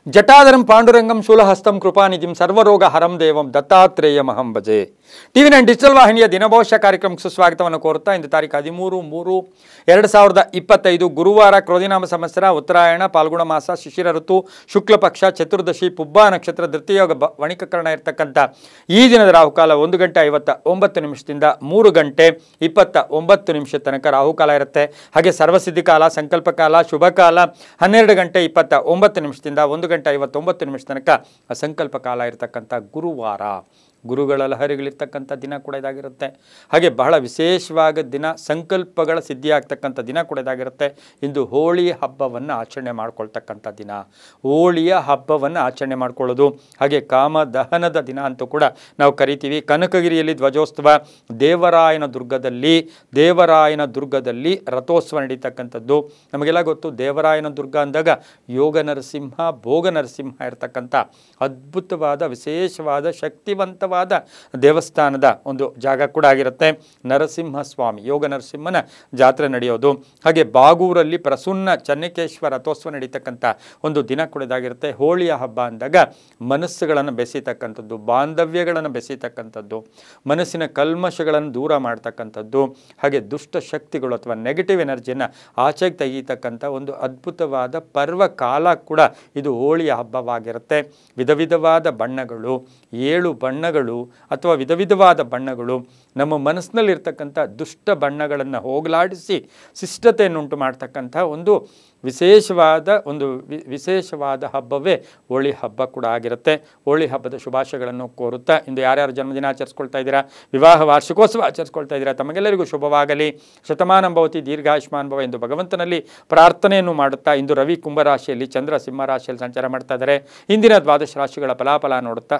ಜಟಾಧರಂ ಪಾಂಡುರಂಗಂ ಶೂಲಹಸ್ತಂ ಕೃಪಾನಿಧಿಂ ಸರ್ವರೋಗ ಹರಂ ದೇವಂ ದತ್ತಾತ್ರೇಯಮಹಂ ಭಜೆ. ಟಿವಿ9 ಡಿಜಿಟಲ್ ವಾಹಿನಿಯ ದಿನಭವಿಷ್ಯ ಕಾರ್ಯಕ್ರಮಕ್ಕೆ ಸುಸ್ವಾಗತವನ್ನು ಕೋರುತ್ತಾ ಇಂದು ತಾರೀಕು 13/3/2025 ಗುರುವಾರ ಕ್ರೋಧಿನಾಮ ಸಂವತ್ಸರ ಉತ್ತರಾಯಣ ಪಾಲ್ಗುಣ ಮಾಸ ಶಿಶಿರ ಋತು ಶುಕ್ಲ ಪಕ್ಷ ಚತುರ್ದಶಿ ಪುಬ್ಬ ನಕ್ಷತ್ರ ಧೃತಿಯೋಗ ವಣಿಕಕರಣ ಇರತಕ್ಕಂಥ ಈ ದಿನದ ರಾಹುಕಾಲ 1:59 3:29 ತನಕ ರಾಹುಕಾಲ ಇರುತ್ತೆ. ಹಾಗೆ ಸರ್ವಸಿದ್ಧಿ ಕಾಲ, ಸಂಕಲ್ಪ ಕಾಲ, ಶುಭ ಕಾಲ 12:29 1:59 ತನಕ ಸಂಕಲ್ಪ ಕಾಲ ಇರತಕ್ಕಂಥ ಗುರುವಾರ. ಗುರುಗಳ ಲಹರಿಗಳಿರ್ತಕ್ಕಂಥ ದಿನ ಕೂಡ ಇದಾಗಿರುತ್ತೆ. ಹಾಗೆ ಬಹಳ ವಿಶೇಷವಾದ ದಿನ, ಸಂಕಲ್ಪಗಳ ಸಿದ್ಧಿಯಾಗ್ತಕ್ಕಂಥ ದಿನ ಕೂಡ ಇದಾಗಿರುತ್ತೆ. ಇಂದು ಹೋಳಿ ಹಬ್ಬವನ್ನು ಆಚರಣೆ ಮಾಡ್ಕೊಳ್ತಕ್ಕಂಥ ದಿನ, ಹೋಳಿಯ ಹಬ್ಬವನ್ನು ಆಚರಣೆ ಮಾಡ್ಕೊಳ್ಳೋದು. ಹಾಗೆ ಕಾಮ ದಹನದ ದಿನ ಅಂತೂ ಕೂಡ ನಾವು ಕರಿತೀವಿ. ಕನಕಗಿರಿಯಲ್ಲಿ ಧ್ವಜೋತ್ಸವ, ದೇವರಾಯನ ದುರ್ಗದಲ್ಲಿ ರಥೋತ್ಸವ ನಡೀತಕ್ಕಂಥದ್ದು. ನಮಗೆಲ್ಲ ಗೊತ್ತು, ದೇವರಾಯನ ದುರ್ಗ ಅಂದಾಗ ಯೋಗ ನರಸಿಂಹ, ಭೋಗ ನರಸಿಂಹ ಇರತಕ್ಕಂಥ ಅದ್ಭುತವಾದ ವಿಶೇಷವಾದ ಶಕ್ತಿವಂತವಾದ ದೇವಸ್ಥಾನದ ಒಂದು ಜಾಗ ಕೂಡ ಆಗಿರುತ್ತೆ. ನರಸಿಂಹ ಸ್ವಾಮಿ, ಯೋಗ ನರಸಿಂಹನ ಜಾತ್ರೆ ನಡೆಯೋದು. ಹಾಗೆ ಬಾಗೂರಲ್ಲಿ ಪ್ರಸನ್ನ ಚನ್ನಕೇಶ್ವರ ರಥೋತ್ಸವ ನಡೀತಕ್ಕಂಥ ಒಂದು ದಿನ ಕೂಡ ಇದಾಗಿರುತ್ತೆ. ಹೋಳಿಯ ಹಬ್ಬ ಅಂದಾಗ ಮನಸ್ಸುಗಳನ್ನು ಬೆಸೀತಕ್ಕಂಥದ್ದು, ಬಾಂಧವ್ಯಗಳನ್ನು ಬೆಸೀತಕ್ಕಂಥದ್ದು, ಮನಸ್ಸಿನ ಕಲ್ಮಶಗಳನ್ನು ದೂರ ಮಾಡ್ತಕ್ಕಂಥದ್ದು, ಹಾಗೆ ದುಷ್ಟ ಶಕ್ತಿಗಳು ಅಥವಾ ನೆಗೆಟಿವ್ ಎನರ್ಜಿಯನ್ನು ಆಚೆಗೆ ತೆಗೀತಕ್ಕಂಥ ಒಂದು ಅದ್ಭುತವಾದ ಪರ್ವ ಕಾಲ ಕೂಡ ಇದು ಹೋಳಿಯ ಹಬ್ಬವಾಗಿರುತ್ತೆ. ವಿಧವಿಧವಾದ ಬಣ್ಣಗಳು, 7 ಬಣ್ಣಗಳು ಅಥವಾ ವಿಧವಿಧವಾದ ಬಣ್ಣಗಳು ನಮ್ಮ ಮನಸ್ಸಿನಲ್ಲಿರ್ತಕ್ಕಂಥ ದುಷ್ಟ ಬಣ್ಣಗಳನ್ನು ಹೋಗಲಾಡಿಸಿ ಶಿಷ್ಟತೆಯನ್ನುಂಟು ಮಾಡ್ತಕ್ಕಂಥ ಒಂದು ವಿಶೇಷವಾದ ಹಬ್ಬವೇ ಹೋಳಿ ಹಬ್ಬ ಕೂಡ ಆಗಿರುತ್ತೆ. ಹೋಳಿ ಹಬ್ಬದ ಶುಭಾಶಯಗಳನ್ನು ಕೋರುತ್ತಾ ಇಂದು ಯಾರ್ಯಾರು ಜನ್ಮದಿನ ಆಚರಿಸ್ಕೊಳ್ತಾ ಇದ್ದೀರಾ, ವಿವಾಹ ವಾರ್ಷಿಕೋತ್ಸವ ಆಚರಿಸ್ಕೊಳ್ತಾ ಇದ್ದೀರಾ, ತಮಗೆಲ್ಲರಿಗೂ ಶುಭವಾಗಲಿ. ಶತಮಾನಂ ಭವತಿ ದೀರ್ಘಾಯುಷ್ಮಾನ್ ಭವ ಎಂದು ಭಗವಂತನಲ್ಲಿ ಪ್ರಾರ್ಥನೆಯನ್ನು ಮಾಡುತ್ತಾ ಇಂದು ರವಿ ಕುಂಭರಾಶಿಯಲ್ಲಿ, ಚಂದ್ರ ಸಿಂಹರಾಶಿಯಲ್ಲಿ ಸಂಚಾರ ಮಾಡ್ತಾ ಇದ್ದಾರೆ. ಇಂದಿನ ದ್ವಾದಶ ರಾಶಿಗಳ ಫಲಾಫಲ ನೋಡುತ್ತಾ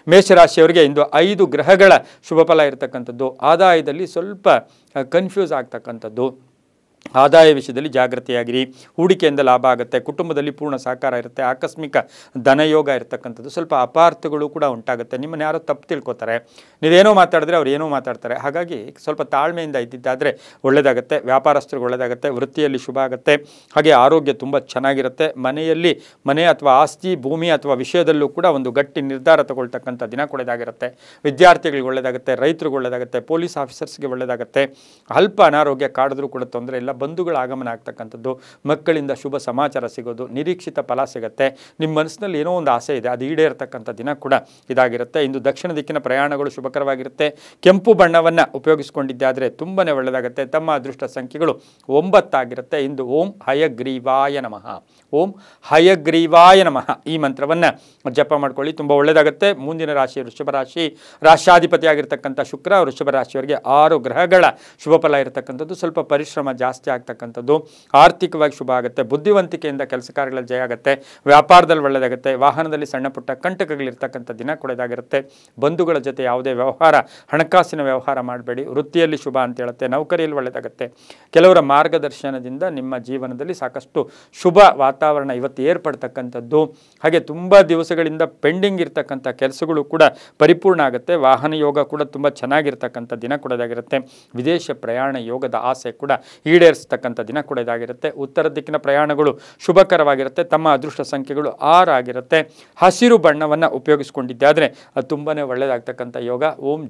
ಮೇಷರಾಶಿಯವರಿಗೆ ಇಂದು 5 ಗ್ರಹಗಳ ಶುಭ ಫಲ ಇರತಕ್ಕಂಥದ್ದು. ಆದಾಯದಲ್ಲಿ ಸ್ವಲ್ಪ ಕನ್ಫ್ಯೂಸ್ ಆಗ್ತಕ್ಕಂಥದ್ದು. ಆದಾಯ ವಿಷಯದಲ್ಲಿ ಜಾಗೃತಿಯಾಗಿರಿ. ಹೂಡಿಕೆಯಿಂದ ಲಾಭ ಆಗುತ್ತೆ. ಕುಟುಂಬದಲ್ಲಿ ಪೂರ್ಣ ಸಹಕಾರ ಇರುತ್ತೆ. ಆಕಸ್ಮಿಕ ಧನಯೋಗ ಇರತಕ್ಕಂಥದ್ದು. ಸ್ವಲ್ಪ ಅಪಾರ್ಥಗಳು ಕೂಡ ಉಂಟಾಗುತ್ತೆ. ನಿಮ್ಮನ್ನು ಯಾರೋ ತಪ್ಪು ತಿಳ್ಕೊತಾರೆ, ನೀವೇನೋ ಮಾತಾಡಿದ್ರೆ ಅವ್ರು ಏನೋ ಮಾತಾಡ್ತಾರೆ. ಹಾಗಾಗಿ ಸ್ವಲ್ಪ ತಾಳ್ಮೆಯಿಂದ ಇದ್ದಿದ್ದಾದರೆ ಒಳ್ಳೆಯದಾಗುತ್ತೆ. ವ್ಯಾಪಾರಸ್ಥರಿಗೆ ಒಳ್ಳೆಯದಾಗುತ್ತೆ. ವೃತ್ತಿಯಲ್ಲಿ ಶುಭ ಆಗುತ್ತೆ. ಹಾಗೆ ಆರೋಗ್ಯ ತುಂಬ ಚೆನ್ನಾಗಿರುತ್ತೆ. ಮನೆ ಅಥವಾ ಆಸ್ತಿ, ಭೂಮಿ ಅಥವಾ ವಿಷಯದಲ್ಲೂ ಕೂಡ ಒಂದು ಗಟ್ಟಿ ನಿರ್ಧಾರ ತಗೊಳ್ತಕ್ಕಂಥ ದಿನ ಕೂಡ ಇದಾಗಿರುತ್ತೆ. ವಿದ್ಯಾರ್ಥಿಗಳಿಗೆ ಒಳ್ಳೆಯದಾಗುತ್ತೆ. ರೈತರಿಗೆ ಒಳ್ಳೆಯದಾಗುತ್ತೆ. ಪೊಲೀಸ್ ಆಫೀಸರ್ಸ್ಗೆ ಒಳ್ಳೆಯದಾಗುತ್ತೆ. ಅಲ್ಪ ಅನಾರೋಗ್ಯ ಕಾಡಿದ್ರೂ ಕೂಡ ತೊಂದರೆ ಇಲ್ಲ. ಬಂಧುಗಳ ಆಗಮನ ಆಗ್ತಕ್ಕಂಥದ್ದು, ಮಕ್ಕಳಿಂದ ಶುಭ ಸಮಾಚಾರ ಸಿಗೋದು, ನಿರೀಕ್ಷಿತ ಫಲ ಸಿಗುತ್ತೆ. ನಿಮ್ಮ ಮನಸ್ಸಿನಲ್ಲಿ ಏನೋ ಒಂದು ಆಸೆ ಇದೆ, ಅದು ಈಡೇರ್ತಕ್ಕಂಥ ದಿನ ಕೂಡ ಇದಾಗಿರುತ್ತೆ. ಇಂದು ದಕ್ಷಿಣ ದಿಕ್ಕಿನ ಪ್ರಯಾಣಗಳು ಶುಭಕರವಾಗಿರುತ್ತೆ. ಕೆಂಪು ಬಣ್ಣವನ್ನು ಉಪಯೋಗಿಸಿಕೊಂಡಿದ್ದಾದರೆ ತುಂಬಾ ಒಳ್ಳೆಯದಾಗುತ್ತೆ. ತಮ್ಮ ಅದೃಷ್ಟ ಸಂಖ್ಯೆಗಳು 9 ಆಗಿರುತ್ತೆ. ಇಂದು ಓಂ ಹಯಗ್ರೀವಾಯ ನಮಃ ಈ ಮಂತ್ರವನ್ನು ಜಪ ಮಾಡ್ಕೊಳ್ಳಿ, ತುಂಬ ಒಳ್ಳೆಯದಾಗುತ್ತೆ. ಮುಂದಿನ ರಾಶಿ ವೃಷಭ ರಾಶಿ. ರಾಷ್ಟ್ರಾಧಿಪತಿಯಾಗಿರ್ತಕ್ಕಂಥ ಶುಕ್ರ ವೃಷಭ ರಾಶಿಯವರಿಗೆ 6 ಗ್ರಹಗಳ ಶುಭ ಫಲ ಇರತಕ್ಕಂಥದ್ದು. ಸ್ವಲ್ಪ ಪರಿಶ್ರಮ ಜಾಸ್ತಿ ಆಗ್ತಕ್ಕಂಥದ್ದು. ಆರ್ಥಿಕವಾಗಿ ಶುಭ ಆಗುತ್ತೆ. ಬುದ್ಧಿವಂತಿಕೆಯಿಂದ ಕೆಲಸ ಕಾರ್ಯಗಳಲ್ಲಿ ಜಯ ಆಗುತ್ತೆ. ವ್ಯಾಪಾರದಲ್ಲಿ ಒಳ್ಳೆಯದಾಗುತ್ತೆ. ವಾಹನದಲ್ಲಿ ಸಣ್ಣ ಪುಟ್ಟ ಕಂಟಕಗಳಿರ್ತಕ್ಕಂಥ ದಿನ ಕೂಡ ಇದಾಗಿರುತ್ತೆ. ಬಂಧುಗಳ ಜೊತೆ ಯಾವುದೇ ವ್ಯವಹಾರ, ಹಣಕಾಸಿನ ವ್ಯವಹಾರ ಮಾಡಬೇಡಿ. ವೃತ್ತಿಯಲ್ಲಿ ಶುಭ ಅಂತ ಹೇಳುತ್ತೆ. ನೌಕರಿಯಲ್ಲಿ ಒಳ್ಳೆಯದಾಗುತ್ತೆ. ಕೆಲವರ ಮಾರ್ಗದರ್ಶನದಿಂದ ನಿಮ್ಮ ಜೀವನದಲ್ಲಿ ಸಾಕಷ್ಟು ಶುಭ ವಾತಾವರಣ ಇವತ್ತು ಏರ್ಪಡ್ತಕ್ಕಂಥದ್ದು. ಹಾಗೆ ತುಂಬ ದಿವಸಗಳಿಂದ ಪೆಂಡಿಂಗ್ ಇರ್ತಕ್ಕಂಥ ಕೆಲಸಗಳು ಕೂಡ ಪರಿಪೂರ್ಣ ಆಗುತ್ತೆ. ವಾಹನ ಯೋಗ ಕೂಡ ತುಂಬ ಚೆನ್ನಾಗಿರ್ತಕ್ಕಂಥ ದಿನ ಕೂಡ ಇದಾಗಿರುತ್ತೆ. ವಿದೇಶ ಪ್ರಯಾಣ ಯೋಗದ ಆಸೆ ಕೂಡ ಈಡೇರಿಸ್ತಕ್ಕಂಥ ದಿನ ಕೂಡ ಇದಾಗಿರುತ್ತೆ. ಉತ್ತರ ದಿಕ್ಕಿನ ಪ್ರಯಾಣಗಳು ಶುಭಕರವಾಗಿರುತ್ತೆ. ತಮ್ಮ ಅದೃಷ್ಟ ಸಂಖ್ಯೆಗಳು 6 ಆಗಿರುತ್ತೆ. ಹಸಿರು ಬಣ್ಣವನ್ನು ಉಪಯೋಗಿಸಿಕೊಂಡಿದ್ದಾದರೆ ಅದು ತುಂಬಾ ಒಳ್ಳೆಯದಾಗ್ತಕ್ಕಂಥ ಯೋಗ. ಓಂ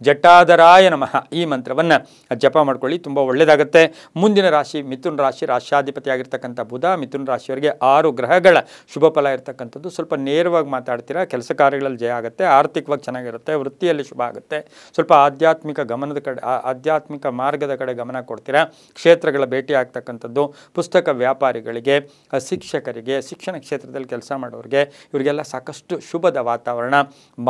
ಜಟಾಧರಾಯ ನಮಃ ಈ ಮಂತ್ರವನ್ನು ಜಪ ಮಾಡ್ಕೊಳ್ಳಿ, ತುಂಬ ಒಳ್ಳೆಯದಾಗುತ್ತೆ. ಮುಂದಿನ ರಾಶಿ ಮಿಥುನ ರಾಶಿ. ರಾಷ್ಟ್ರಾಧಿಪತಿಯಾಗಿರ್ತಕ್ಕಂಥ ಬುಧ ಮಿಥುನ ರಾಶಿಯವರಿಗೆ 6 ಗ್ರಹಗಳ ಶುಭ ಫಲ ಇರತಕ್ಕಂಥದ್ದು. ಸ್ವಲ್ಪ ನೇರವಾಗಿ ಮಾತಾಡ್ತೀರಾ, ಕೆಲಸ ಕಾರ್ಯಗಳಲ್ಲಿ ಜಯ ಆಗುತ್ತೆ. ಆರ್ಥಿಕವಾಗಿ ಚೆನ್ನಾಗಿರುತ್ತೆ. ವೃತ್ತಿಯಲ್ಲಿ ಶುಭ ಆಗುತ್ತೆ. ಸ್ವಲ್ಪ ಆಧ್ಯಾತ್ಮಿಕ ಮಾರ್ಗದ ಕಡೆ ಗಮನ ಕೊಡ್ತೀರಾ. ಕ್ಷೇತ್ರಗಳ ಭೇಟಿ ಆಗ್ತಕ್ಕಂಥದ್ದು. ಪುಸ್ತಕ ವ್ಯಾಪಾರಿಗಳಿಗೆ, ಶಿಕ್ಷಕರಿಗೆ, ಶಿಕ್ಷಣ ಕ್ಷೇತ್ರದಲ್ಲಿ ಕೆಲಸ ಮಾಡೋರಿಗೆ ಇವರಿಗೆಲ್ಲ ಸಾಕಷ್ಟು ಶುಭದ ವಾತಾವರಣ,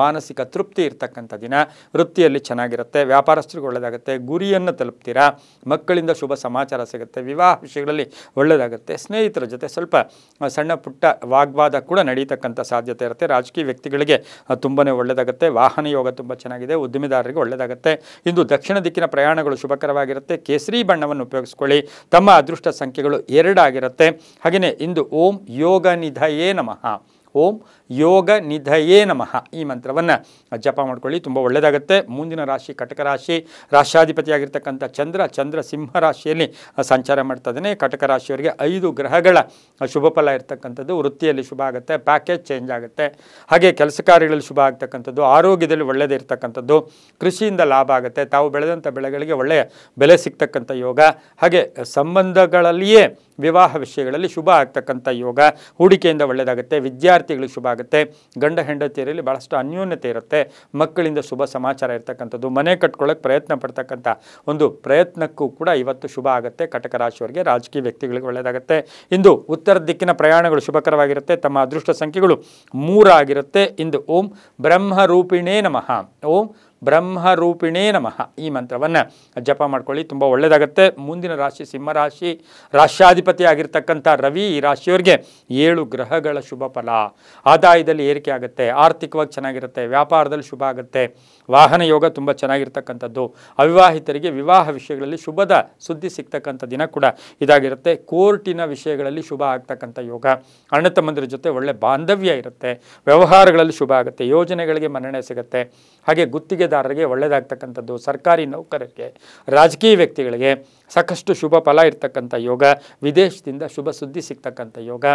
ಮಾನಸಿಕ ತೃಪ್ತಿ ಇರ್ತಕ್ಕಂಥ ದಿನ. ವೃತ್ತಿಯಲ್ಲಿ ಚೆನ್ನಾಗಿರುತ್ತೆ. ವ್ಯಾಪಾರಸ್ಥರಿಗೆ ಒಳ್ಳೆಯದಾಗುತ್ತೆ. ಗುರಿಯನ್ನು ತಲುಪ್ತೀರಾ. ಮಕ್ಕಳಿಂದ ಶುಭ ಸಮಾಚಾರ ಸಿಗುತ್ತೆ. ವಿವಾಹ ವಿಷಯಗಳಲ್ಲಿ ಒಳ್ಳೆಯದಾಗುತ್ತೆ. ಸ್ನೇಹಿತರ ಜೊತೆ ಸ್ವಲ್ಪ ಸಣ್ಣ ಪುಟ್ಟ ವಾಗ್ವಾದ ಕೂಡ ನಡೀತಕ್ಕಂಥ ಸಾಧ್ಯತೆ ಇರುತ್ತೆ. ರಾಜಕೀಯ ವ್ಯಕ್ತಿಗಳಿಗೆ ತುಂಬಾ ಒಳ್ಳೆಯದಾಗುತ್ತೆ. ವಾಹನ ಯೋಗ ತುಂಬ ಚೆನ್ನಾಗಿದೆ. ಉದ್ಯಮಿದಾರರಿಗೆ ಒಳ್ಳೆಯದಾಗುತ್ತೆ. ಇಂದು ದಕ್ಷಿಣ ದಿಕ್ಕಿನ ಪ್ರಯಾಣಗಳು ಶುಭಕರವಾಗಿರುತ್ತೆ. ಕೇಸರಿ ಬಣ್ಣವನ್ನು ಉಪಯೋಗಿಸ್ಕೊಳ್ಳಿ. ತಮ್ಮ ಅದೃಷ್ಟ ಸಂಖ್ಯೆಗಳು 2 ಆಗಿರುತ್ತೆ. ಹಾಗೆಯೇ ಇಂದು ಓಂ ಯೋಗ ನಿಧಯೇ ನಮಃ ಓಂ ಯೋಗ ನಿಧಯೇ ನಮಃ ಈ ಮಂತ್ರವನ್ನು ಜಪ ಮಾಡ್ಕೊಳ್ಳಿ, ತುಂಬ ಒಳ್ಳೆಯದಾಗುತ್ತೆ. ಮುಂದಿನ ರಾಶಿ ಕಟಕ ರಾಶಿ, ರಾಷ್ಟ್ರಾಧಿಪತಿಯಾಗಿರ್ತಕ್ಕಂಥ ಚಂದ್ರ ಸಿಂಹ ರಾಶಿಯಲ್ಲಿ ಸಂಚಾರ ಮಾಡ್ತಾ ಇದ್ದಾನೆ. ಕಟಕ ರಾಶಿಯವರಿಗೆ 5 ಗ್ರಹಗಳ ಶುಭ ಫಲ ಇರ್ತಕ್ಕಂಥದ್ದು. ವೃತ್ತಿಯಲ್ಲಿ ಶುಭ ಆಗುತ್ತೆ, ಪ್ಯಾಕೇಜ್ ಚೇಂಜ್ ಆಗುತ್ತೆ, ಹಾಗೆ ಕೆಲಸ ಕಾರ್ಯಗಳಲ್ಲಿ ಶುಭ ಆಗ್ತಕ್ಕಂಥದ್ದು, ಆರೋಗ್ಯದಲ್ಲಿ ಒಳ್ಳೆಯದೇ ಇರ್ತಕ್ಕಂಥದ್ದು, ಕೃಷಿಯಿಂದ ಲಾಭ ಆಗುತ್ತೆ, ತಾವು ಬೆಳೆದಂಥ ಬೆಳೆಗಳಿಗೆ ಒಳ್ಳೆಯ ಬೆಲೆ ಸಿಗ್ತಕ್ಕಂಥ ಯೋಗ, ಹಾಗೆ ಸಂಬಂಧಗಳಲ್ಲಿಯೇ ವಿವಾಹ ವಿಷಯಗಳಲ್ಲಿ ಶುಭ ಆಗ್ತಕ್ಕಂಥ ಯೋಗ, ಹೂಡಿಕೆಯಿಂದ ಒಳ್ಳೆಯದಾಗುತ್ತೆ, ವಿದ್ಯಾರ್ಥಿಗಳಿಗೆ ಶುಭ ಆಗುತ್ತೆ, ಗಂಡ ಹೆಂಡತಿಯರಲ್ಲಿ ಭಾಳಷ್ಟು ಅನ್ಯೋನ್ಯತೆ ಇರುತ್ತೆ, ಮಕ್ಕಳಿಂದ ಶುಭ ಸಮಾಚಾರ ಇರ್ತಕ್ಕಂಥದ್ದು, ಮನೆ ಕಟ್ಕೊಳ್ಳೋಕೆ ಪ್ರಯತ್ನ ಪಡ್ತಕ್ಕಂಥ ಒಂದು ಪ್ರಯತ್ನಕ್ಕೂ ಕೂಡ ಇವತ್ತು ಶುಭ ಆಗುತ್ತೆ. ಕಟಕ ರಾಶಿಯವರಿಗೆ ರಾಜಕೀಯ ವ್ಯಕ್ತಿಗಳಿಗೆ ಒಳ್ಳೆಯದಾಗುತ್ತೆ. ಇಂದು ಉತ್ತರ ದಿಕ್ಕಿನ ಪ್ರಯಾಣಗಳು ಶುಭಕರವಾಗಿರುತ್ತೆ. ತಮ್ಮ ಅದೃಷ್ಟ ಸಂಖ್ಯೆಗಳು 3 ಆಗಿರುತ್ತೆ. ಇಂದು ಓಂ ಬ್ರಹ್ಮರೂಪಿಣೇ ನಮಃ, ಓಂ ಬ್ರಹ್ಮರೂಪಿಣೇ ನಮಃ ಈ ಮಂತ್ರವನ್ನು ಜಪ ಮಾಡ್ಕೊಳ್ಳಿ, ತುಂಬ ಒಳ್ಳೆಯದಾಗುತ್ತೆ. ಮುಂದಿನ ರಾಶಿ ಸಿಂಹರಾಶಿ, ರಾಷ್ಟ್ರಾಧಿಪತಿ ಆಗಿರ್ತಕ್ಕಂಥ ರವಿ ಈ ರಾಶಿಯವರಿಗೆ 7 ಗ್ರಹಗಳ ಶುಭ ಫಲ. ಆದಾಯದಲ್ಲಿ ಏರಿಕೆ ಆಗುತ್ತೆ, ಆರ್ಥಿಕವಾಗಿ ಚೆನ್ನಾಗಿರುತ್ತೆ, ವ್ಯಾಪಾರದಲ್ಲಿ ಶುಭ ಆಗುತ್ತೆ, ವಾಹನ ಯೋಗ ತುಂಬ ಚೆನ್ನಾಗಿರ್ತಕ್ಕಂಥದ್ದು, ಅವಿವಾಹಿತರಿಗೆ ವಿವಾಹ ವಿಷಯಗಳಲ್ಲಿ ಶುಭದ ಸುದ್ದಿ ಸಿಗ್ತಕ್ಕಂಥ ದಿನ ಕೂಡ ಇದಾಗಿರುತ್ತೆ. ಕೋರ್ಟಿನ ವಿಷಯಗಳಲ್ಲಿ ಶುಭ ಆಗ್ತಕ್ಕಂಥ ಯೋಗ, ಅಣ್ಣ ತಮ್ಮಂದಿರ ಜೊತೆ ಒಳ್ಳೆ ಬಾಂಧವ್ಯ ಇರುತ್ತೆ, ವ್ಯವಹಾರಗಳಲ್ಲಿ ಶುಭ ಆಗುತ್ತೆ, ಯೋಜನೆಗಳಿಗೆ ಮನ್ನಣೆ ಸಿಗುತ್ತೆ, ಹಾಗೆ ಗುತ್ತಿಗೆದಾರರಿಗೆ ಒಳ್ಳೆಯದಾಗ್ತಕ್ಕಂಥದ್ದು, ಸರ್ಕಾರಿ ನೌಕರರಿಗೆ, ರಾಜಕೀಯ ವ್ಯಕ್ತಿಗಳಿಗೆ ಸಾಕಷ್ಟು ಶುಭ ಫಲ ಇರ್ತಕ್ಕಂಥ ಯೋಗ, ವಿದೇಶದಿಂದ ಶುಭ ಸುದ್ದಿ ಸಿಗ್ತಕ್ಕಂಥ ಯೋಗ,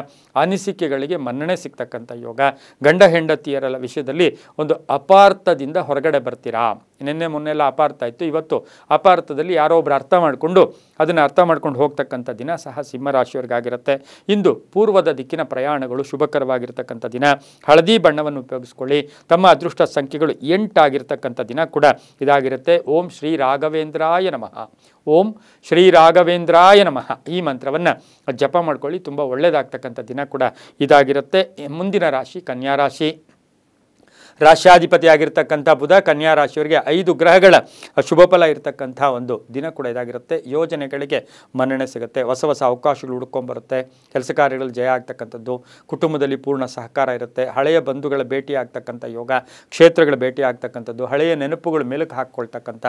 ಅನಿಸಿಕೆಗಳಿಗೆ ಮನ್ನಣೆ ಸಿಗ್ತಕ್ಕಂಥ ಯೋಗ, ಗಂಡ ಹೆಂಡತಿಯರ ವಿಷಯದಲ್ಲಿ ಒಂದು ಅಪಾರ್ಥದಿಂದ ಹೊರಗಡೆ ಬರ್ತೀರಾ. ನಿನ್ನೆ ಮೊನ್ನೆಲ್ಲ ಅಪಾರ್ಥ ಇತ್ತು, ಇವತ್ತು ಅಪಾರ್ಥದಲ್ಲಿ ಯಾರೋ ಒಬ್ಬರು ಅರ್ಥ ಮಾಡಿಕೊಂಡು ಅದನ್ನು ಅರ್ಥ ಮಾಡ್ಕೊಂಡು ಹೋಗ್ತಕ್ಕಂಥ ದಿನ ಸಹ ಸಿಂಹರಾಶಿಯವರಿಗಾಗಿರುತ್ತೆ. ಇಂದು ಪೂರ್ವದ ದಿಕ್ಕಿನ ಪ್ರಯಾಣಗಳು ಶುಭಕರವಾಗಿರ್ತಕ್ಕಂಥ ದಿನ. ಹಳದಿ ಬಣ್ಣವನ್ನು ಉಪಯೋಗಿಸ್ಕೊಳ್ಳಿ. ತಮ್ಮ ಅದೃಷ್ಟ ಸಂಖ್ಯೆಗಳು 8 ಆಗಿರ್ತಕ್ಕಂಥ ದಿನ ಕೂಡ ಇದಾಗಿರುತ್ತೆ. ಓಂ ಶ್ರೀ ರಾಘವೇಂದ್ರಾಯ ನಮಃ, ಓಂ ಶ್ರೀ ರಾಘವೇಂದ್ರಾಯ ನಮಃ ಈ ಮಂತ್ರವನ್ನು ಜಪ ಮಾಡ್ಕೊಳ್ಳಿ, ತುಂಬ ಒಳ್ಳೆಯದಾಗ್ತಕ್ಕಂಥ ದಿನ ಕೂಡ ಇದಾಗಿರುತ್ತೆ. ಮುಂದಿನ ರಾಶಿ ಕನ್ಯಾ ರಾಶಿ, ರಾಷ್ಟ್ರಾಧಿಪತಿ ಆಗಿರ್ತಕ್ಕಂಥ ಬುಧ ಕನ್ಯಾ ರಾಶಿಯವರಿಗೆ 5 ಗ್ರಹಗಳ ಶುಭ ಫಲ ಇರತಕ್ಕಂಥ ಒಂದು ದಿನ ಕೂಡ ಇದಾಗಿರುತ್ತೆ. ಯೋಜನೆಗಳಿಗೆ ಮನ್ನಣೆ ಸಿಗುತ್ತೆ, ಹೊಸ ಹೊಸ ಅವಕಾಶಗಳು ಹುಡ್ಕೊಂಬರುತ್ತೆ, ಕೆಲಸ ಕಾರ್ಯಗಳಲ್ಲಿ ಜಯ ಆಗ್ತಕ್ಕಂಥದ್ದು, ಕುಟುಂಬದಲ್ಲಿ ಪೂರ್ಣ ಸಹಕಾರ ಇರುತ್ತೆ, ಹಳೆಯ ಬಂಧುಗಳ ಭೇಟಿ ಆಗ್ತಕ್ಕಂಥ ಯೋಗ, ಕ್ಷೇತ್ರಗಳ ಭೇಟಿ ಆಗ್ತಕ್ಕಂಥದ್ದು, ಹಳೆಯ ನೆನಪುಗಳು ಮೆಲುಕು ಹಾಕ್ಕೊಳ್ತಕ್ಕಂಥ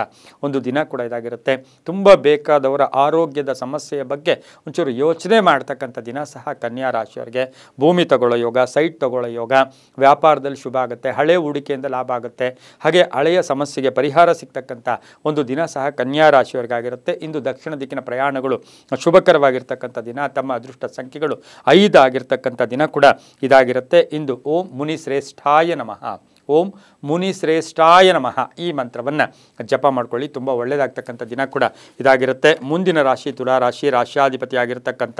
ಒಂದು ದಿನ ಕೂಡ ಇದಾಗಿರುತ್ತೆ. ತುಂಬ ಬೇಕಾದವರ ಆರೋಗ್ಯದ ಸಮಸ್ಯೆಯ ಬಗ್ಗೆ ಒಂಚೂರು ಯೋಚನೆ ಮಾಡ್ತಕ್ಕಂಥ ದಿನ ಸಹ ಕನ್ಯಾ ರಾಶಿಯವರಿಗೆ. ಭೂಮಿ ತಗೊಳ್ಳೋ ಯೋಗ, ಸೈಟ್ ತಗೊಳ್ಳೋ ಯೋಗ, ವ್ಯಾಪಾರದಲ್ಲಿ ಶುಭ ಆಗುತ್ತೆ, ಹಳೆ ಹೂಡಿಕೆಯಿಂದ ಲಾಭ ಆಗುತ್ತೆ, ಹಾಗೆ ಹಳೆಯ ಸಮಸ್ಯೆಗೆ ಪರಿಹಾರ ಸಿಗ್ತಕ್ಕಂಥ ಒಂದು ದಿನ ಸಹ ಕನ್ಯಾ ರಾಶಿಯವರಿಗಾಗಿರುತ್ತೆ. ಇಂದು ದಕ್ಷಿಣ ದಿಕ್ಕಿನ ಪ್ರಯಾಣಗಳು ಶುಭಕರವಾಗಿರ್ತಕ್ಕಂಥ ದಿನ. ತಮ್ಮ ಅದೃಷ್ಟ ಸಂಖ್ಯೆಗಳು 5 ಆಗಿರ್ತಕ್ಕಂಥ ದಿನ ಕೂಡ ಇದಾಗಿರುತ್ತೆ. ಇಂದು ಓಂ ಮುನಿ ಶ್ರೇಷ್ಠಾಯ ನಮಃ, ಓಂ ಮುನಿ ಶ್ರೇಷ್ಠಾಯ ನಮಃ ಈ ಮಂತ್ರವನ್ನು ಜಪ ಮಾಡ್ಕೊಳ್ಳಿ, ತುಂಬ ಒಳ್ಳೆಯದಾಗ್ತಕ್ಕಂಥ ದಿನ ಕೂಡ ಇದಾಗಿರುತ್ತೆ. ಮುಂದಿನ ರಾಶಿ ತುಲಾ ರಾಶಿ, ರಾಷ್ಟ್ರಾಧಿಪತಿ ಆಗಿರ್ತಕ್ಕಂಥ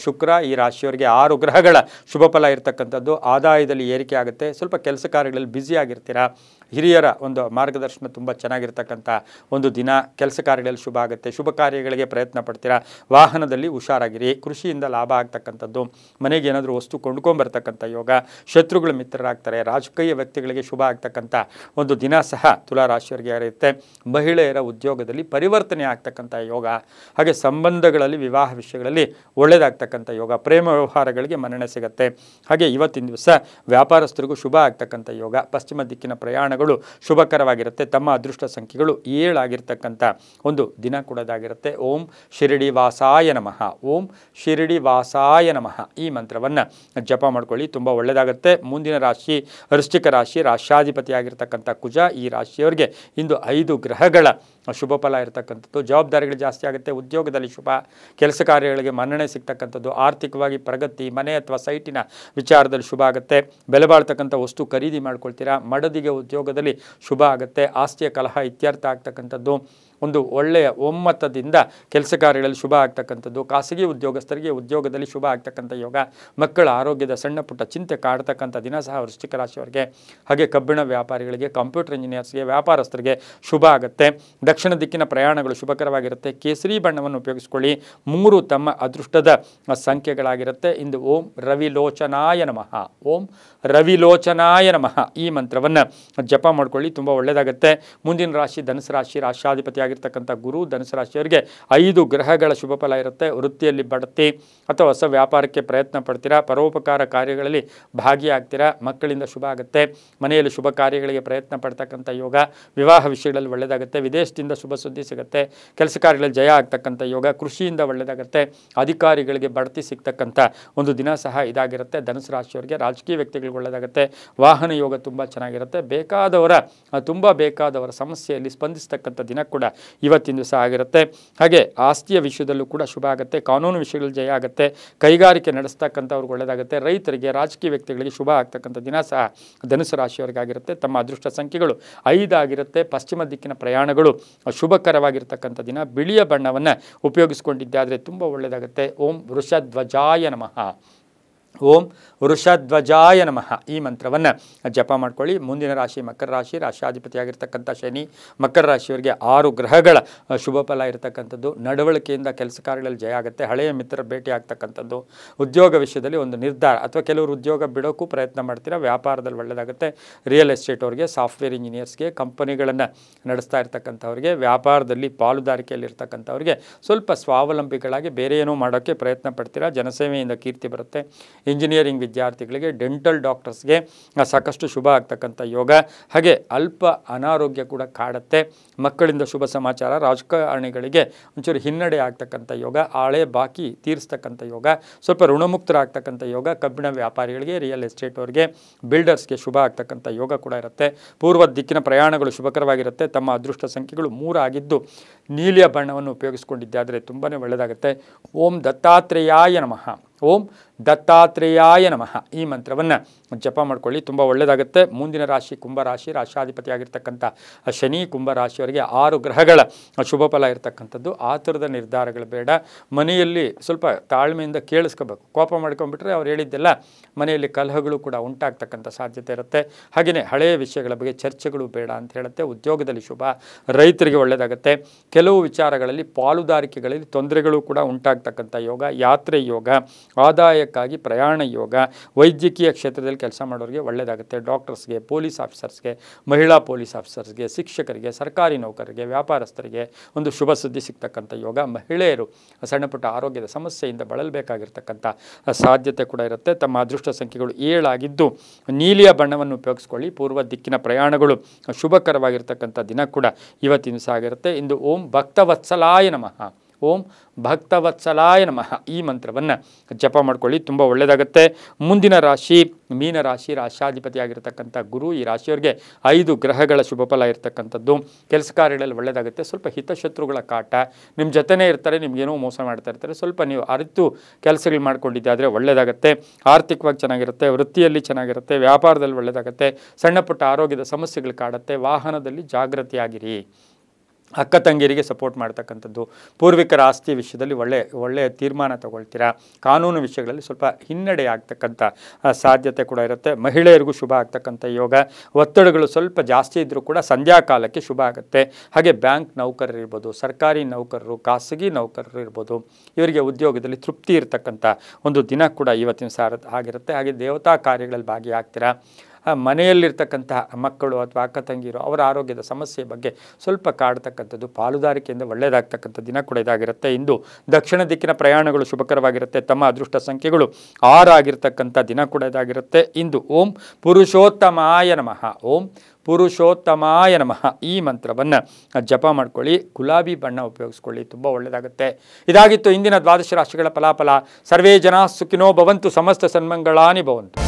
ಶುಕ್ರ ಈ ರಾಶಿಯವರಿಗೆ 6 ಗ್ರಹಗಳ ಶುಭ ಫಲ ಇರತಕ್ಕಂಥದ್ದು. ಆದಾಯದಲ್ಲಿ ಏರಿಕೆ ಆಗುತ್ತೆ, ಸ್ವಲ್ಪ ಕೆಲಸ ಕಾರ್ಯಗಳಲ್ಲಿ ಬ್ಯುಸಿ ಆಗಿರ್ತೀರಾ, ಹಿರಿಯರ ಒಂದು ಮಾರ್ಗದರ್ಶನ ತುಂಬ ಚೆನ್ನಾಗಿರ್ತಕ್ಕಂಥ ಒಂದು ದಿನ. ಕೆಲಸ ಕಾರ್ಯಗಳಲ್ಲಿ ಶುಭ ಆಗುತ್ತೆ, ಶುಭ ಕಾರ್ಯಗಳಿಗೆ ಪ್ರಯತ್ನ ಪಡ್ತೀರಾ, ವಾಹನದಲ್ಲಿ ಹುಷಾರಾಗಿರಿ, ಕೃಷಿಯಿಂದ ಲಾಭ ಆಗ್ತಕ್ಕಂಥದ್ದು, ಮನೆಗೆ ಏನಾದರೂ ವಸ್ತು ಕೊಂಡ್ಕೊಂಬರ್ತಕ್ಕಂಥ ಯೋಗ, ಶತ್ರುಗಳು ಮಿತ್ರರಾಗ್ತಾರೆ, ರಾಜಕೀಯ ವ್ಯಕ್ತಿಗಳಿಗೆ ಶುಭ ಆಗ್ತಕ್ಕಂಥ ಒಂದು ದಿನ ಸಹ ತುಲಾ ರಾಶಿಯವರಿಗೆ ಇರುತ್ತೆ. ಮಹಿಳೆಯರ ಉದ್ಯೋಗದಲ್ಲಿ ಪರಿವರ್ತನೆ ಆಗ್ತಕ್ಕಂಥ ಯೋಗ, ಹಾಗೆ ಸಂಬಂಧಗಳಲ್ಲಿ ವಿವಾಹ ವಿಷಯಗಳಲ್ಲಿ ಒಳ್ಳೆಯದಾಗ್ತಕ್ಕಂಥ ಯೋಗ, ಪ್ರೇಮ ವ್ಯವಹಾರಗಳಿಗೆ ಮನ್ನಣೆ ಸಿಗುತ್ತೆ, ಹಾಗೆ ಇವತ್ತಿನ ದಿವಸ ವ್ಯಾಪಾರಸ್ಥರಿಗೂ ಶುಭ ಆಗ್ತಕ್ಕಂಥ ಯೋಗ. ಪಶ್ಚಿಮ ದಿಕ್ಕಿನ ಪ್ರಯಾಣಗಳು ಶುಭಕರವಾಗಿರುತ್ತೆ. ತಮ್ಮ ಅದೃಷ್ಟ ಸಂಖ್ಯೆಗಳು 7 ಆಗಿರ್ತಕ್ಕಂಥ ಒಂದು ದಿನ ಕೂಡ ಇದಾಗಿರುತ್ತೆ. ಓಂ ಶಿರಡಿ ವಾಸಾಯ ನಮಃ, ಓಂ ಶಿರಡಿ ವಾಸಾಯ ನಮಃ ಈ ಮಂತ್ರವನ್ನು ಜಪ ಮಾಡ್ಕೊಳ್ಳಿ, ತುಂಬ ಒಳ್ಳೆಯದಾಗುತ್ತೆ. ಮುಂದಿನ ರಾಶಿ ವೃಶ್ಚಿಕ ರಾಶಿ, ರಾಷ್ಟ್ರಾಧಿಪತಿ ಆಗಿರ್ತಕ್ಕಂಥ ಕುಜ ಈ ರಾಶಿಯವರಿಗೆ ಇಂದು 5 ಗ್ರಹಗಳ ಶುಭ ಫಲ ಇರತಕ್ಕಂಥದ್ದು. ಜವಾಬ್ದಾರಿಗಳು ಜಾಸ್ತಿ ಆಗುತ್ತೆ, ಉದ್ಯೋಗದಲ್ಲಿ ಶುಭ, ಕೆಲಸ ಕಾರ್ಯಗಳಿಗೆ ಮನ್ನಣೆ ಸಿಗ್ತಕ್ಕಂಥದ್ದು, ಆರ್ಥಿಕವಾಗಿ ಪ್ರಗತಿ, ಮನೆ ಅಥವಾ ಸೈಟಿನ ವಿಚಾರದಲ್ಲಿ ಶುಭ ಆಗುತ್ತೆ, ಬೆಲೆ ಬಾಳ್ತಕ್ಕಂಥ ವಸ್ತು ಖರೀದಿ ಮಾಡ್ಕೊಳ್ತೀರಾ, ಮಡದಿಗೆ ಉದ್ಯೋಗದಲ್ಲಿ ಶುಭ ಆಗುತ್ತೆ, ಆಸ್ತಿಯ ಕಲಹ ಇತ್ಯರ್ಥ ಆಗ್ತಕ್ಕಂಥದ್ದು, ಒಂದು ಒಳ್ಳೆಯ ಒಮ್ಮತದಿಂದ ಕೆಲಸ ಕಾರ್ಯಗಳಲ್ಲಿ ಶುಭ ಆಗ್ತಕ್ಕಂಥದ್ದು, ಖಾಸಗಿ ಉದ್ಯೋಗಸ್ಥರಿಗೆ ಉದ್ಯೋಗದಲ್ಲಿ ಶುಭ ಆಗ್ತಕ್ಕಂಥ ಯೋಗ, ಮಕ್ಕಳ ಆರೋಗ್ಯದ ಸಣ್ಣ ಪುಟ್ಟ ಚಿಂತೆ ಕಾಡ್ತಕ್ಕಂಥ ದಿನ ಸಹ ವೃಶ್ಚಿಕ ರಾಶಿಯವರಿಗೆ. ಹಾಗೆ ಕಬ್ಬಿಣ ವ್ಯಾಪಾರಿಗಳಿಗೆ, ಕಂಪ್ಯೂಟರ್ ಇಂಜಿನಿಯರ್ಸ್ಗೆ, ವ್ಯಾಪಾರಸ್ಥರಿಗೆ ಶುಭ ಆಗುತ್ತೆ. ದಕ್ಷಿಣ ದಿಕ್ಕಿನ ಪ್ರಯಾಣಗಳು ಶುಭಕರವಾಗಿರುತ್ತೆ. ಕೇಸರಿ ಬಣ್ಣವನ್ನು ಉಪಯೋಗಿಸ್ಕೊಳ್ಳಿ. 3 ತಮ್ಮ ಅದೃಷ್ಟದ ಸಂಖ್ಯೆಗಳಾಗಿರುತ್ತೆ. ಇಂದು ಓಂ ರವಿಲೋಚನಾಯ ನಮಃ, ಓಂ ರವಿಲೋಚನಾಯ ನಮಃ ಈ ಮಂತ್ರವನ್ನು ಜಪ ಮಾಡ್ಕೊಳ್ಳಿ, ತುಂಬ ಒಳ್ಳೆಯದಾಗುತ್ತೆ. ಮುಂದಿನ ರಾಶಿ ಧನುಸು ರಾಶಿ, ರಾಷ್ಟ್ರಾಧಿಪತಿ ಆಗಿರ್ತಕ್ಕಂಥ ಗುರು ಧನುಸು ರಾಶಿಯವರಿಗೆ 5 ಗ್ರಹಗಳ ಶುಭ ಫಲ ಇರುತ್ತೆ. ವೃತ್ತಿಯಲ್ಲಿ ಬಡ್ತಿ ಅಥವಾ ಹೊಸ ವ್ಯಾಪಾರಕ್ಕೆ ಪ್ರಯತ್ನ ಪಡ್ತೀರಾ, ಪರೋಪಕಾರ ಕಾರ್ಯಗಳಲ್ಲಿ ಭಾಗಿಯಾಗ್ತೀರಾ, ಮಕ್ಕಳಿಂದ ಶುಭ ಆಗುತ್ತೆ, ಮನೆಯಲ್ಲಿ ಶುಭ ಕಾರ್ಯಗಳಿಗೆ ಪ್ರಯತ್ನ ಪಡ್ತಕ್ಕಂಥ ಯೋಗ, ವಿವಾಹ ವಿಷಯಗಳಲ್ಲಿ ಒಳ್ಳೆಯದಾಗುತ್ತೆ, ವಿದೇಶದಿಂದ ಶುಭ ಸುದ್ದಿ ಸಿಗುತ್ತೆ, ಕೆಲಸ ಕಾರ್ಯಗಳಲ್ಲಿ ಜಯ ಆಗ್ತಕ್ಕಂಥ ಯೋಗ, ಕೃಷಿಯಿಂದ ಒಳ್ಳೆಯದಾಗುತ್ತೆ, ಅಧಿಕಾರಿಗಳಿಗೆ ಬಡ್ತಿ ಸಿಗ್ತಕ್ಕಂಥ ಒಂದು ದಿನ ಸಹ ಇದಾಗಿರುತ್ತೆ. ಧನುಸು ರಾಶಿಯವರಿಗೆ ರಾಜಕೀಯ ವ್ಯಕ್ತಿಗಳಿಗೆ ಒಳ್ಳೆಯದಾಗುತ್ತೆ, ವಾಹನ ಯೋಗ ತುಂಬ ಚೆನ್ನಾಗಿರುತ್ತೆ, ತುಂಬ ಬೇಕಾದವರ ಸಮಸ್ಯೆಯಲ್ಲಿ ಸ್ಪಂದಿಸ್ತಕ್ಕಂಥ ದಿನ ಕೂಡ ಇವತ್ತಿನ ದಿವಸ ಆಗಿರುತ್ತೆ. ಹಾಗೆ ಆಸ್ತಿಯ ವಿಷಯದಲ್ಲೂ ಕೂಡ ಶುಭ ಆಗುತ್ತೆ, ಕಾನೂನು ವಿಷಯಗಳಲ್ಲಿ ಜಯ ಆಗುತ್ತೆ, ಕೈಗಾರಿಕೆ ನಡೆಸ್ತಕ್ಕಂಥವ್ರಿಗೆ ಒಳ್ಳೆಯದಾಗುತ್ತೆ, ರೈತರಿಗೆ ರಾಜಕೀಯ ವ್ಯಕ್ತಿಗಳಿಗೆ ಶುಭ ಆಗ್ತಕ್ಕಂಥ ದಿನ ಸಹ ಧನುಸು ರಾಶಿಯವರಿಗಾಗಿರುತ್ತೆ. ತಮ್ಮ ಅದೃಷ್ಟ ಸಂಖ್ಯೆಗಳು 5 ಆಗಿರುತ್ತೆ. ಪಶ್ಚಿಮ ದಿಕ್ಕಿನ ಪ್ರಯಾಣಗಳು ಶುಭಕರವಾಗಿರ್ತಕ್ಕಂಥ ದಿನ. ಬಿಳಿಯ ಬಣ್ಣವನ್ನು ಉಪಯೋಗಿಸ್ಕೊಂಡಿದ್ದಾದರೆ ತುಂಬ ಒಳ್ಳೆಯದಾಗುತ್ತೆ. ಓಂ ವೃಷಧ್ವಜಾಯ ನಮಃ. ಓಂ ವೃಷಧ್ವಜಾಯ ನಮಃ ಈ ಮಂತ್ರವನ್ನು ಜಪ ಮಾಡ್ಕೊಳ್ಳಿ. ಮುಂದಿನ ರಾಶಿ ಮಕರ ರಾಶಿ. ರಾಶಿಯಾಧಿಪತಿಯಾಗಿರ್ತಕ್ಕಂಥ ಶನಿ. ಮಕರ ರಾಶಿಯವರಿಗೆ 6 ಗ್ರಹಗಳ ಶುಭ ಫಲ ಇರತಕ್ಕಂಥದ್ದು. ನಡವಳಿಕೆಯಿಂದ ಕೆಲಸ ಕಾರ್ಯಗಳಲ್ಲಿ ಜಯ ಆಗುತ್ತೆ, ಹಳೆಯ ಮಿತ್ರರ ಭೇಟಿ ಆಗ್ತಕ್ಕಂಥದ್ದು, ಉದ್ಯೋಗ ವಿಷಯದಲ್ಲಿ ಒಂದು ನಿರ್ಧಾರ ಅಥವಾ ಕೆಲವರು ಉದ್ಯೋಗ ಬಿಡೋಕ್ಕೂ ಪ್ರಯತ್ನ ಮಾಡ್ತೀರಾ, ವ್ಯಾಪಾರದಲ್ಲಿ ಒಳ್ಳೆಯದಾಗುತ್ತೆ. ರಿಯಲ್ ಎಸ್ಟೇಟ್ ಅವರಿಗೆ, ಸಾಫ್ಟ್ವೇರ್ ಇಂಜಿನಿಯರ್ಸ್ಗೆ, ಕಂಪನಿಗಳನ್ನು ನಡೆಸ್ತಾ ಇರ್ತಕ್ಕಂಥವ್ರಿಗೆ, ವ್ಯಾಪಾರದಲ್ಲಿ ಪಾಲುದಾರಿಕೆಯಲ್ಲಿ ಇರ್ತಕ್ಕಂಥವ್ರಿಗೆ ಸ್ವಲ್ಪ ಸ್ವಾವಲಂಬಿಗಳಾಗಿ ಬೇರೆ ಏನೋ ಮಾಡೋಕ್ಕೆ ಪ್ರಯತ್ನ ಪಡ್ತೀರಾ, ಜನಸೇವೆಯಿಂದ ಕೀರ್ತಿ ಬರುತ್ತೆ. ಇಂಜಿನಿಯರಿಂಗ್ ವಿದ್ಯಾರ್ಥಿಗಳಿಗೆ, ಡೆಂಟಲ್ ಡಾಕ್ಟರ್ಸ್ಗೆ ಸಾಕಷ್ಟು ಶುಭ ಆಗ್ತಕ್ಕಂಥ ಯೋಗ. ಹಾಗೆ ಅಲ್ಪ ಅನಾರೋಗ್ಯ ಕೂಡ ಕಾಡುತ್ತೆ. ಮಕ್ಕಳಿಂದ ಶುಭ ಸಮಾಚಾರ. ರಾಜಕಾರಣಿಗಳಿಗೆ ಒಂಚೂರು ಹಿನ್ನಡೆ ಆಗ್ತಕ್ಕಂಥ ಯೋಗ, ಹಳೆ ಬಾಕಿ ತೀರಿಸ್ತಕ್ಕಂಥ ಯೋಗ, ಸ್ವಲ್ಪ ಋಣಮುಕ್ತರಾಗ್ತಕ್ಕಂಥ ಯೋಗ. ಕಬ್ಬಿಣ ವ್ಯಾಪಾರಿಗಳಿಗೆ, ರಿಯಲ್ ಎಸ್ಟೇಟ್ ಅವರಿಗೆ, ಬಿಲ್ಡರ್ಸ್ಗೆ ಶುಭ ಆಗ್ತಕ್ಕಂಥ ಯೋಗ ಕೂಡ ಇರುತ್ತೆ. ಪೂರ್ವ ದಿಕ್ಕಿನ ಪ್ರಯಾಣಗಳು ಶುಭಕರವಾಗಿರುತ್ತೆ. ತಮ್ಮ ಅದೃಷ್ಟ ಸಂಖ್ಯೆಗಳು 3 ಆಗಿದ್ದು ನೀಲಿಯ ಬಣ್ಣವನ್ನು ಉಪಯೋಗಿಸ್ಕೊಂಡಿದ್ದಾದರೆ ತುಂಬಾ ಒಳ್ಳೆಯದಾಗುತ್ತೆ. ಓಂ ದತ್ತಾತ್ರೇಯಾಯ ನಮಃ. ಓಂ ದತ್ತಾತ್ರೇಯಾಯ ನಮಃ ಈ ಮಂತ್ರವನ್ನು ಜಪ ಮಾಡ್ಕೊಳ್ಳಿ, ತುಂಬ ಒಳ್ಳೆಯದಾಗುತ್ತೆ. ಮುಂದಿನ ರಾಶಿ ಕುಂಭರಾಶಿ. ರಾಶಿಯಾಧಿಪತಿಯಾಗಿರ್ತಕ್ಕಂಥ ಶನಿ. ಕುಂಭರಾಶಿಯವರಿಗೆ 6 ಗ್ರಹಗಳ ಶುಭ ಫಲ ಇರತಕ್ಕಂಥದ್ದು. ಆತುರದ ನಿರ್ಧಾರಗಳು ಬೇಡ. ಮನೆಯಲ್ಲಿ ಸ್ವಲ್ಪ ತಾಳ್ಮೆಯಿಂದ ಕೇಳಿಸ್ಕೋಬೇಕು. ಕೋಪ ಮಾಡ್ಕೊಂಡ್ಬಿಟ್ರೆ ಅವ್ರು ಹೇಳಿದ್ದೆಲ್ಲ ಮನೆಯಲ್ಲಿ ಕಲಹಗಳು ಕೂಡ ಉಂಟಾಗ್ತಕ್ಕಂಥ ಸಾಧ್ಯತೆ ಇರುತ್ತೆ. ಹಾಗೆಯೇ ಹಳೆಯ ವಿಷಯಗಳ ಬಗ್ಗೆ ಚರ್ಚೆಗಳು ಬೇಡ ಅಂತ ಹೇಳುತ್ತೆ. ಉದ್ಯೋಗದಲ್ಲಿ ಶುಭ, ರೈತರಿಗೆ ಒಳ್ಳೆಯದಾಗುತ್ತೆ. ಕೆಲವು ವಿಚಾರಗಳಲ್ಲಿ ಪಾಲುದಾರಿಕೆಗಳಲ್ಲಿ ತೊಂದರೆಗಳು ಕೂಡ ಉಂಟಾಗ್ತಕ್ಕಂಥ ಯೋಗ. ಯಾತ್ರೆ ಯೋಗ, ಆದಾಯಕ್ಕಾಗಿ ಪ್ರಯಾಣ ಯೋಗ, ವೈದ್ಯಕೀಯ ಕ್ಷೇತ್ರದಲ್ಲಿ ಕೆಲಸ ಮಾಡೋರಿಗೆ ಒಳ್ಳೆಯದಾಗುತ್ತೆ. ಡಾಕ್ಟರ್ಸ್ಗೆ, ಪೊಲೀಸ್ ಆಫೀಸರ್ಸ್ಗೆ, ಮಹಿಳಾ ಪೊಲೀಸ್ ಆಫೀಸರ್ಸ್ಗೆ, ಶಿಕ್ಷಕರಿಗೆ, ಸರ್ಕಾರಿ ನೌಕರರಿಗೆ, ವ್ಯಾಪಾರಸ್ಥರಿಗೆ ಒಂದು ಶುಭ ಸುದ್ದಿ ಸಿಗ್ತಕ್ಕಂಥ ಯೋಗ. ಮಹಿಳೆಯರು ಸಣ್ಣ ಪುಟ್ಟ ಆರೋಗ್ಯದ ಸಮಸ್ಯೆಯಿಂದ ಬಳಲಬೇಕಾಗಿರ್ತಕ್ಕಂಥ ಸಾಧ್ಯತೆ ಕೂಡ ಇರುತ್ತೆ. ತಮ್ಮ ಅದೃಷ್ಟ ಸಂಖ್ಯೆಗಳು 7 ಆಗಿದ್ದು ನೀಲಿಯ ಬಣ್ಣವನ್ನು ಉಪಯೋಗಿಸ್ಕೊಳ್ಳಿ. ಪೂರ್ವ ದಿಕ್ಕಿನ ಪ್ರಯಾಣಗಳು ಶುಭಕರವಾಗಿರ್ತಕ್ಕಂಥ ದಿನ ಕೂಡ ಇವತ್ತಿನ ದಿವಸ ಆಗಿರುತ್ತೆ. ಇಂದು ಓಂ ಭಕ್ತವತ್ಸಲಾಯ ನಮಃ. ಓಂ ಭಕ್ತವತ್ಸಲಾಯ ನಮಃ ಈ ಮಂತ್ರವನ್ನು ಜಪ ಮಾಡ್ಕೊಳ್ಳಿ, ತುಂಬ ಒಳ್ಳೆಯದಾಗುತ್ತೆ. ಮುಂದಿನ ರಾಶಿ ಮೀನರಾಶಿ. ರಾಶಿಯಾಧಿಪತಿಯಾಗಿರ್ತಕ್ಕಂಥ ಗುರು. ಈ ರಾಶಿಯವರಿಗೆ 5 ಗ್ರಹಗಳ ಶುಭ ಫಲ ಇರತಕ್ಕಂಥದ್ದು. ಕೆಲಸ ಕಾರ್ಯಗಳಲ್ಲಿ ಒಳ್ಳೆಯದಾಗುತ್ತೆ. ಸ್ವಲ್ಪ ಹಿತಶತ್ರುಗಳ ಕಾಟ, ನಿಮ್ಮ ಜೊತೆನೇ ಇರ್ತಾರೆ, ನಿಮಗೇನೋ ಮೋಸ ಮಾಡ್ತಾ ಇರ್ತಾರೆ. ಸ್ವಲ್ಪ ನೀವು ಅರಿತು ಕೆಲಸಗಳು ಮಾಡ್ಕೊಂಡಿದ್ದಾದರೆ ಒಳ್ಳೆಯದಾಗುತ್ತೆ. ಆರ್ಥಿಕವಾಗಿ ಚೆನ್ನಾಗಿರುತ್ತೆ, ವೃತ್ತಿಯಲ್ಲಿ ಚೆನ್ನಾಗಿರುತ್ತೆ, ವ್ಯಾಪಾರದಲ್ಲಿ ಒಳ್ಳೆಯದಾಗುತ್ತೆ. ಸಣ್ಣ ಪುಟ್ಟ ಆರೋಗ್ಯದ ಸಮಸ್ಯೆಗಳು ಕಾಡುತ್ತೆ. ವಾಹನದಲ್ಲಿ ಜಾಗೃತಿಯಾಗಿರಿ. ಅಕ್ಕ ತಂಗಿಯರಿಗೆ ಸಪೋರ್ಟ್ ಮಾಡ್ತಕ್ಕಂಥದ್ದು. ಪೂರ್ವಿಕರ ಆಸ್ತಿ ವಿಷಯದಲ್ಲಿ ಒಳ್ಳೆಯ ತೀರ್ಮಾನ ತಗೊಳ್ತೀರಾ. ಕಾನೂನು ವಿಷಯಗಳಲ್ಲಿ ಸ್ವಲ್ಪ ಹಿನ್ನಡೆ ಆಗ್ತಕ್ಕಂಥ ಸಾಧ್ಯತೆ ಕೂಡ ಇರುತ್ತೆ. ಮಹಿಳೆಯರಿಗೂ ಶುಭ ಆಗ್ತಕ್ಕಂಥ ಯೋಗ. ಒತ್ತಡಗಳು ಸ್ವಲ್ಪ ಜಾಸ್ತಿ ಇದ್ದರೂ ಕೂಡ ಸಂಧ್ಯಾಕಾಲಕ್ಕೆ ಶುಭ ಆಗುತ್ತೆ. ಹಾಗೆ ಬ್ಯಾಂಕ್ ನೌಕರರು ಇರ್ಬೋದು, ಸರ್ಕಾರಿ ನೌಕರರು, ಖಾಸಗಿ ನೌಕರರು ಇರ್ಬೋದು, ಇವರಿಗೆ ಉದ್ಯೋಗದಲ್ಲಿ ತೃಪ್ತಿ ಇರತಕ್ಕಂಥ ಒಂದು ದಿನ ಕೂಡ ಇವತ್ತಿನ ಆಗಿರುತ್ತೆ. ಹಾಗೆ ದೇವತಾ ಕಾರ್ಯಗಳಲ್ಲಿ ಭಾಗಿಯಾಗ್ತೀರಾ. ಮನೆಯಲ್ಲಿರ್ತಕ್ಕಂಥ ಮಕ್ಕಳು ಅಥವಾ ಅಕ್ಕ ತಂಗಿರು ಅವರ ಆರೋಗ್ಯದ ಸಮಸ್ಯೆ ಬಗ್ಗೆ ಸ್ವಲ್ಪ ಕಾಡ್ತಕ್ಕಂಥದ್ದು. ಪಾಲುದಾರಿಕೆಯಿಂದ ಒಳ್ಳೆಯದಾಗ್ತಕ್ಕಂಥ ದಿನ ಕೂಡ ಇದಾಗಿರುತ್ತೆ. ಇಂದು ದಕ್ಷಿಣ ದಿಕ್ಕಿನ ಪ್ರಯಾಣಗಳು ಶುಭಕರವಾಗಿರುತ್ತೆ. ತಮ್ಮ ಅದೃಷ್ಟ ಸಂಖ್ಯೆಗಳು 6 ಆಗಿರ್ತಕ್ಕಂಥ ದಿನ ಕೂಡ ಇದಾಗಿರುತ್ತೆ. ಇಂದು ಓಂ ಪುರುಷೋತ್ತಮಾಯ ನಮಃ. ಓಂ ಪುರುಷೋತ್ತಮಾಯ ನಮಃ ಈ ಮಂತ್ರವನ್ನು ಜಪ ಮಾಡ್ಕೊಳ್ಳಿ. ಗುಲಾಬಿ ಬಣ್ಣ ಉಪಯೋಗಿಸ್ಕೊಳ್ಳಿ, ತುಂಬ ಒಳ್ಳೆಯದಾಗುತ್ತೆ. ಇದಾಗಿತ್ತು ಇಂದಿನ ದ್ವಾದಶ ರಾಶಿಗಳ ಫಲಾಫಲ. ಸರ್ವೇ ಜನ ಸುಖಿನೋ ಭವಂತು, ಸಮಸ್ತ ಸನ್ಮಂಗಳಾನಿ ಭವಂತು.